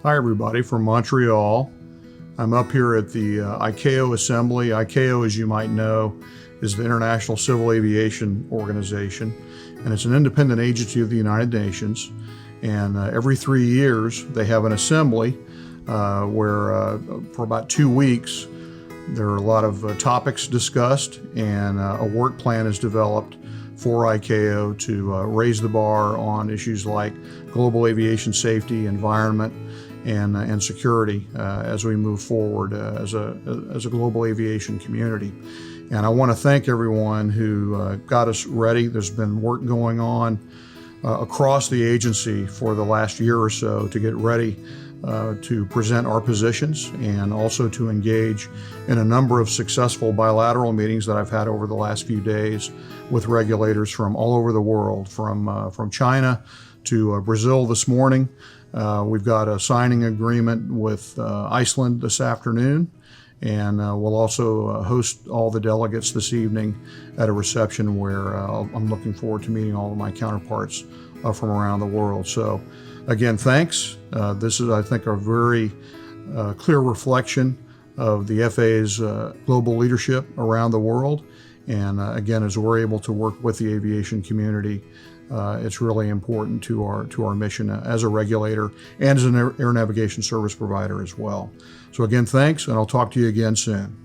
Hi, everybody, from Montreal. I'm up here at the ICAO Assembly. ICAO, as you might know, is the International Civil Aviation Organization, and it's an independent agency of the United Nations. And every 3 years, they have an assembly where for about 2 weeks, there are a lot of topics discussed, and a work plan is developed for ICAO to raise the bar on issues like global aviation safety, environment, and security as we move forward as a global aviation community. And I want to thank everyone who got us ready. There's been work going on across the agency for the last year or so to get ready to present our positions, and also to engage in a number of successful bilateral meetings that I've had over the last few days with regulators from all over the world, from China to Brazil this morning. We've got a signing agreement with Iceland this afternoon, and we'll also host all the delegates this evening at a reception where I'm looking forward to meeting all of my counterparts from around the world. So again, thanks. This is, I think, a very clear reflection of the FAA's global leadership around the world. And again, as we're able to work with the aviation community, it's really important to our mission as a regulator and as an air navigation service provider as well. So again, thanks, and I'll talk to you again soon.